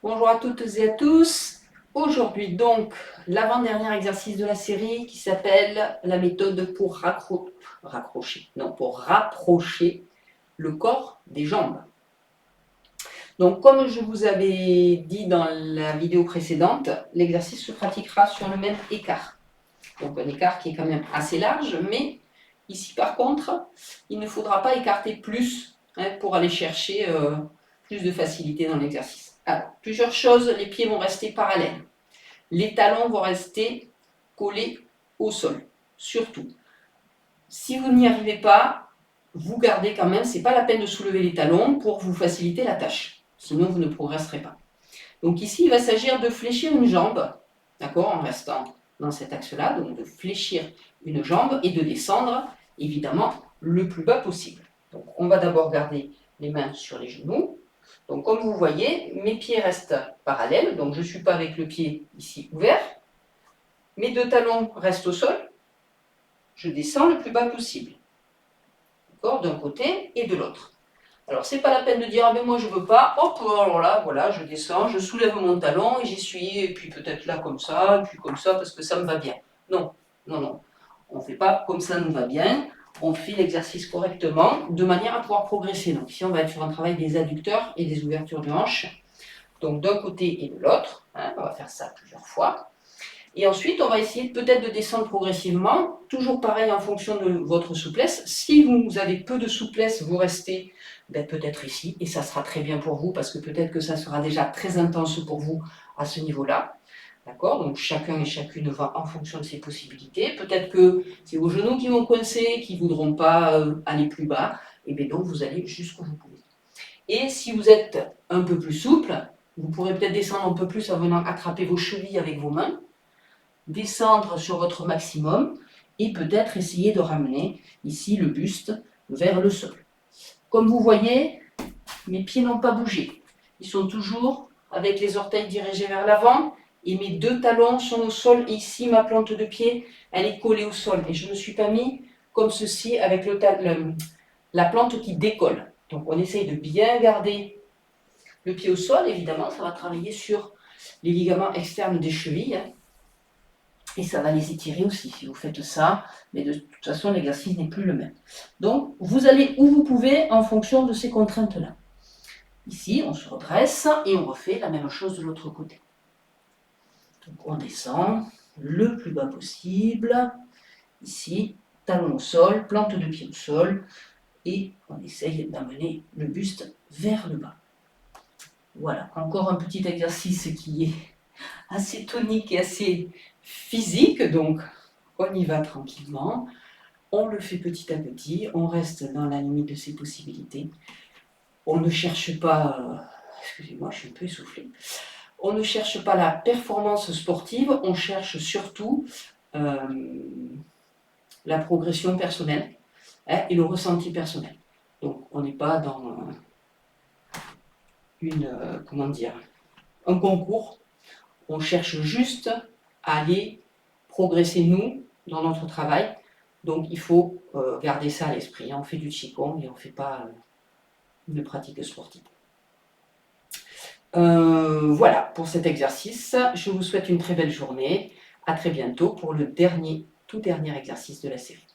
Bonjour à toutes et à tous. Aujourd'hui donc, l'avant-dernier exercice de la série qui s'appelle la méthode pour rapprocher le corps des jambes. Donc comme je vous avais dit dans la vidéo précédente, l'exercice se pratiquera sur le même écart. Donc un écart qui est quand même assez large, mais ici par contre, il ne faudra pas écarter plus pour aller chercher plus de facilité dans l'exercice. Alors, plusieurs choses, les pieds vont rester parallèles. Les talons vont rester collés au sol, surtout. Si vous n'y arrivez pas, vous gardez quand même, ce n'est pas la peine de soulever les talons pour vous faciliter la tâche. Sinon, vous ne progresserez pas. Donc ici, il va s'agir de fléchir une jambe, d'accord, en restant dans cet axe-là, donc de fléchir une jambe et de descendre, évidemment, le plus bas possible. Donc on va d'abord garder les mains sur les genoux. Donc comme vous voyez, mes pieds restent parallèles, donc je ne suis pas avec le pied ici ouvert. Mes deux talons restent au sol. Je descends le plus bas possible, d'accord, d'un côté et de l'autre. Alors, c'est pas la peine de dire, ah ben moi je veux pas, hop, alors là, voilà, je descends, je soulève mon talon et j'y suis, et puis peut-être là comme ça, et puis comme ça, parce que ça me va bien. Non, non, non, on ne fait pas comme ça nous va bien, on fait l'exercice correctement, de manière à pouvoir progresser. Donc ici, on va être sur un travail des adducteurs et des ouvertures de hanches, donc d'un côté et de l'autre, on va faire ça plusieurs fois. Et ensuite, on va essayer peut-être de descendre progressivement, toujours pareil en fonction de votre souplesse. Si vous avez peu de souplesse, vous restez peut-être ici, et ça sera très bien pour vous, parce que peut-être que ça sera déjà très intense pour vous à ce niveau-là. D'accord? Donc chacun et chacune va en fonction de ses possibilités. Peut-être que c'est vos genoux qui vont coincer, qui ne voudront pas aller plus bas, et bien donc vous allez jusqu'où vous pouvez. Et si vous êtes un peu plus souple, vous pourrez peut-être descendre un peu plus en venant attraper vos chevilles avec vos mains, descendre sur votre maximum et peut-être essayer de ramener ici le buste vers le sol. Comme vous voyez, mes pieds n'ont pas bougé. Ils sont toujours avec les orteils dirigés vers l'avant et mes deux talons sont au sol. Et ici, ma plante de pied, elle est collée au sol. Et je ne me suis pas mis comme ceci avec la plante qui décolle. Donc on essaye de bien garder le pied au sol. Évidemment, ça va travailler sur les ligaments externes des chevilles. Et ça va les étirer aussi si vous faites ça, mais de toute façon l'exercice n'est plus le même. Donc vous allez où vous pouvez en fonction de ces contraintes-là. Ici on se redresse et on refait la même chose de l'autre côté. Donc on descend le plus bas possible, ici talon au sol, plante de pied au sol, et on essaye d'amener le buste vers le bas. Voilà, encore un petit exercice qui est assez tonique et assez physique, donc on y va tranquillement, on le fait petit à petit, on reste dans la limite de ses possibilités, on ne cherche pas, excusez-moi je suis un peu essoufflée, on ne cherche pas la performance sportive, on cherche surtout la progression personnelle et le ressenti personnel. Donc on n'est pas dans un concours, on cherche juste à aller progresser nous dans notre travail. Donc il faut garder ça à l'esprit. On fait du qigong et on ne fait pas une pratique sportive. Voilà pour cet exercice. Je vous souhaite une très belle journée. À très bientôt pour le tout dernier exercice de la série.